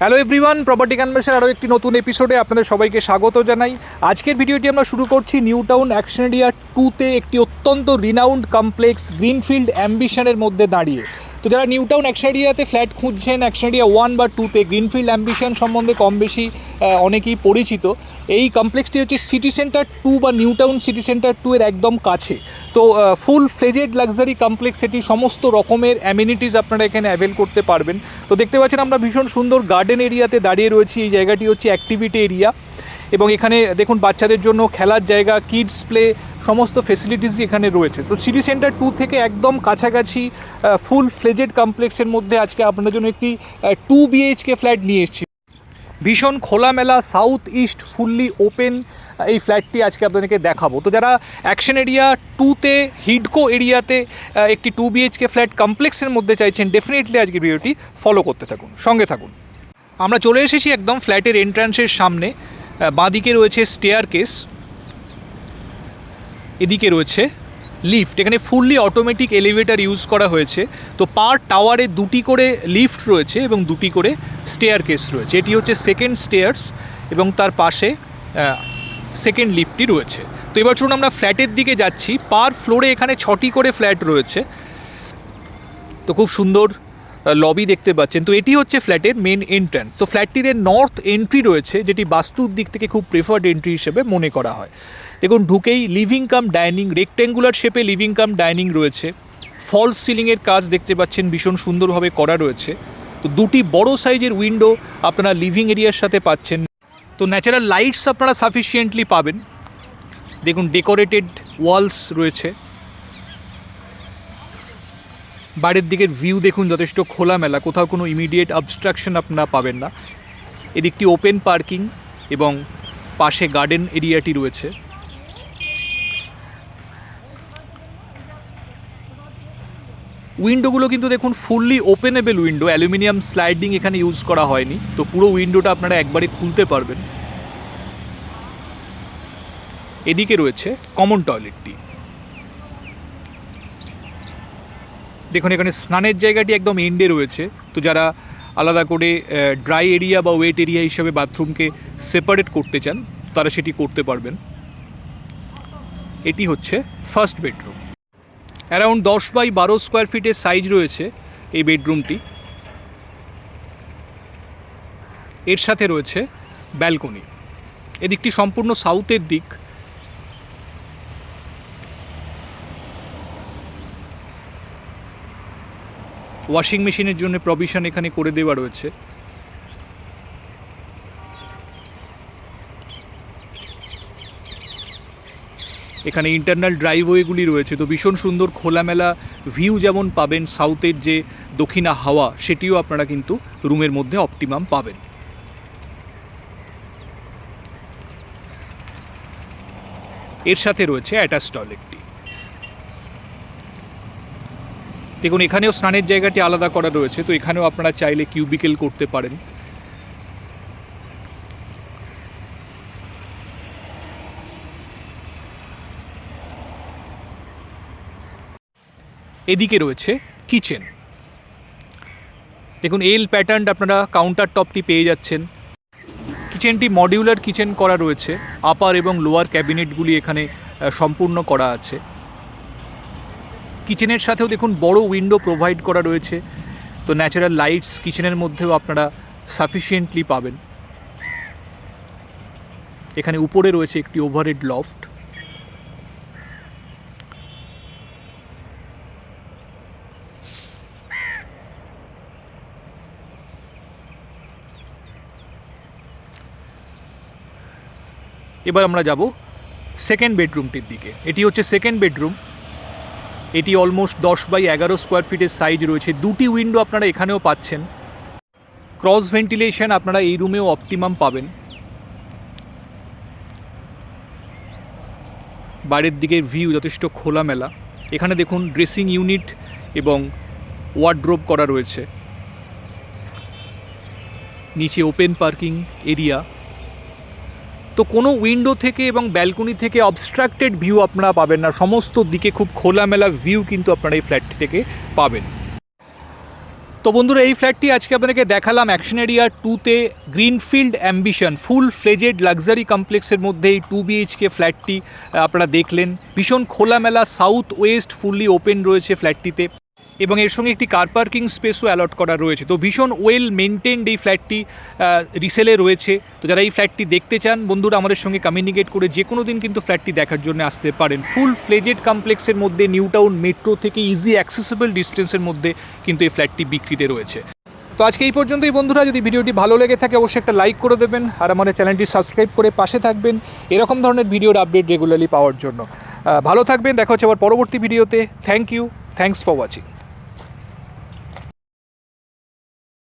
Hello everyone, property ক্যানভাসের আরও একটি নতুন এপিসোডে আপনাদের সবাইকে স্বাগত জানাই। আজকের ভিডিওটি আমরা শুরু করছি নিউ টাউন অ্যাকশন এরিয়া 2তে একটি অত্যন্ত রিনাউন্ড কমপ্লেক্স গ্রিনফিল্ড অ্যাম্বিশনের মধ্যে দাঁড়িয়ে। তো যারা নিউ টাউন অ্যাকশন এরিয়াতে ফ্ল্যাট খুঁজছেন, অ্যাকশন এরিয়া 1 বা 2তে গ্রিনফিল্ড অ্যাম্বিশন সম্বন্ধে কম বেশি অনেকেই পরিচিত। এই কমপ্লেক্সটি হচ্ছে সিটি সেন্টার 2 বা নিউ টাউন সিটি সেন্টার 2 এর একদম কাছে। তো ফুল ফ্লেজেড লাক্সারি কমপ্লেক্স, এটি সমস্ত রকমের অ্যামিনিটিস আপনারা এখানে অ্যাভেল করতে পারবেন। তো দেখতে পাচ্ছেন আমরা ভীষণ সুন্দর গার্ডেন এরিয়াতে দাঁড়িয়ে রয়েছি। এই জায়গাটি হচ্ছে অ্যাক্টিভিটি এরিয়া এবং এখানে দেখুন বাচ্চাদের জন্য খেলার জায়গা, কিডস প্লে, সমস্ত ফেসিলিটিসই এখানে রয়েছে। তো সিটি সেন্টার 2 থেকে একদম কাছাকাছি ফুল ফ্লেজেড কমপ্লেক্সের মধ্যে আজকে আপনাদের জন্য একটি 2 BHK ফ্ল্যাট নিয়ে এসেছি। ভীষণ খোলামেলা সাউথ ইস্ট ফুললি ওপেন এই ফ্ল্যাটটি আজকে আপনাদেরকে দেখাবো। তো যারা অ্যাকশন এরিয়া 2তে হিডকো এরিয়াতে একটি 2 BHK ফ্ল্যাট কমপ্লেক্সের মধ্যে চাইছেন, ডেফিনেটলি আজকের ভিডিওটি ফলো করতে থাকুন, সঙ্গে থাকুন। আমরা চলে এসেছি একদম ফ্ল্যাটের এন্ট্রান্সের সামনে। বাঁদিকে রয়েছে স্টেয়ার কেস, এদিকে রয়েছে লিফট। এখানে ফুললি অটোমেটিক এলিভেটর ইউজ করা হয়েছে। তো পার টাওয়ারে 2টি করে লিফট রয়েছে এবং 2টি করে স্টেয়ার কেস রয়েছে। এটি হচ্ছে সেকেন্ড স্টেয়ার্স এবং তার পাশে সেকেন্ড লিফটটি রয়েছে। তো এবার চলুন আমরা ফ্ল্যাটের দিকে যাচ্ছি। পার ফ্লোরে এখানে 6টি করে ফ্ল্যাট রয়েছে। তো খুব সুন্দর লবি দেখতে পাচ্ছেন। তো এটি হচ্ছে ফ্ল্যাটের মেন এন্ট্রান্স। তো ফ্ল্যাটটিতে নর্থ এন্ট্রি রয়েছে, যেটি বাস্তুর দিক থেকে খুব প্রেফার্ড এন্ট্রি হিসেবে মনে করা হয়। দেখুন ঢুকেই লিভিং কাম ডাইনিং, রেক্ট্যাঙ্গুলার শেপে লিভিং কাম ডাইনিং রয়েছে। ফলস সিলিংয়ের কাজ দেখতে পাচ্ছেন ভীষণ সুন্দরভাবে করা রয়েছে। তো 2টি বড় সাইজের উইন্ডো আপনারা লিভিং এরিয়ার সাথে পাচ্ছেন। তো ন্যাচারাল লাইটস আপনারা সাফিসিয়েন্টলি পাবেন। দেখুন ডেকোরেটেড ওয়ালস রয়েছে। বাইরের দিকের ভিউ দেখুন যথেষ্ট খোলামেলা, কোথাও কোনো ইমিডিয়েট অবস্ট্রাকশন আপনারা পাবেন না। এদিকটি ওপেন পার্কিং এবং পাশে গার্ডেন এরিয়াটি রয়েছে। উইন্ডোগুলো কিন্তু দেখুন fully openable window, aluminium sliding এখানে ইউজ করা হয়নি। তো পুরো উইন্ডোটা আপনারা একবারে খুলতে পারবেন। এদিকে রয়েছে কমন টয়লেটটি। দেখুন এখানে স্নানের জায়গাটি একদম এন্ডে রয়েছে। তো যারা আলাদা করে ড্রাই এরিয়া বা ওয়েট এরিয়া হিসেবে বাথরুমকে সেপারেট করতে চান, তারা সেটি করতে পারবেন। এটি হচ্ছে first bedroom. Around 10 by 12 square ফিটের সাইজ রয়েছে এই বেডরুমটি। এর সাথে রয়েছে ব্যালকনি। এদিকটি সম্পূর্ণ সাউথের দিক। ওয়াশিং মেশিনের জন্য প্রভিশন এখানে করে দেওয়া রয়েছে। এখানে ইন্টারনাল ড্রাইভওয়েগুলি রয়েছে। তো ভীষণ সুন্দর খোলামেলা ভিউ যেমন পাবেন, সাউথের যে দক্ষিণা হাওয়া সেটিও আপনারা কিন্তু রুমের মধ্যে অপটিমাম পাবেন। এর সাথে রয়েছে অ্যাটাচ টয়লেটটি। দেখুন এখানেও স্নানের জায়গাটি আলাদা করা রয়েছে। তো এখানেও আপনারা চাইলে কিউবিকেল করতে পারেন। এদিকে রয়েছে কিচেন। দেখুন এল প্যাটার্ন আপনারা কাউন্টার টপটি পেয়ে যাচ্ছেন। কিচেনটি মডিউলার কিচেন করা রয়েছে। আপার এবং লোয়ার ক্যাবিনেটগুলি এখানে সম্পূর্ণ করা আছে। কিচেনের সাথেও দেখুন বড় উইন্ডো প্রোভাইড করা রয়েছে। তো ন্যাচারাল লাইটস কিচেনের মধ্যেও আপনারা সাফিসিয়েন্টলি পাবেন। এখানে উপরে রয়েছে একটি ওভারহেড লফট। এবার আমরা যাব সেকেন্ড বেডরুমটির দিকে। এটি হচ্ছে সেকেন্ড বেডরুম। এটি অলমোস্ট 10 বাই 11 স্কোয়ার ফিটের সাইজ রয়েছে। 2টি উইন্ডো আপনারা এখানেও পাচ্ছেন। ক্রস ভেন্টিলেশন আপনারা এই রুমেও অপটিমাম পাবেন। বাইরের দিকের ভিউ যথেষ্ট খোলামেলা। এখানে দেখুন ড্রেসিং ইউনিট এবং ওয়ার্ডরোব করা রয়েছে। নিচে ওপেন পার্কিং এরিয়া। তো কোনো উইন্ডো থেকে এবং ব্যালকনি থেকে অবস্ট্রাক্টেড ভিউ আপনারা পাবেন না। সমস্ত দিকে খুব খোলামেলা ভিউ কিন্তু আপনারা এই ফ্ল্যাটটি থেকে পাবেন। তো বন্ধুরা, এই ফ্ল্যাটটি আজকে আপনাদেরকে দেখালাম অ্যাকশন এরিয়া 2-তে Greenfield Ambition full fledged luxury কমপ্লেক্সের মধ্যে এই 2 BHK ফ্ল্যাটটি আপনারা দেখলেন। ভীষণ খোলামেলা সাউথ ওয়েস্ট ফুললি ওপেন রয়েছে ফ্ল্যাটটিতে এবং এর সঙ্গে একটি কার পার্কিং স্পেসও অ্যালট করা রয়েছে। তো ভীষণ ওয়েল মেনটেনড এই ফ্ল্যাটটি রিসেলে রয়েছে। তো যারা এই ফ্ল্যাটটি দেখতে চান বন্ধুরা, আমাদের সঙ্গে কমিউনিকেট করে যে কোনো দিন কিন্তু ফ্ল্যাটটি দেখার জন্য আসতে পারেন। ফুল ফ্লেজেড কমপ্লেক্সের মধ্যে নিউ টাউন মেট্রো থেকে ইজি অ্যাক্সেসিবল ডিস্টেন্সের মধ্যে কিন্তু এই ফ্ল্যাটটি বিক্রিতে রয়েছে। তো আজকে এই পর্যন্তই বন্ধুরা। যদি ভিডিওটি ভালো লেগে থাকে অবশ্যই একটা লাইক করে দেবেন আর আমাদের চ্যানেলটি সাবস্ক্রাইব করে পাশে থাকবেন এরকম ধরনের ভিডিওর আপডেট রেগুলারলি পাওয়ার জন্য। ভালো থাকবেন, দেখা হচ্ছে আবার পরবর্তী ভিডিওতে। Thank you, thanks for watching.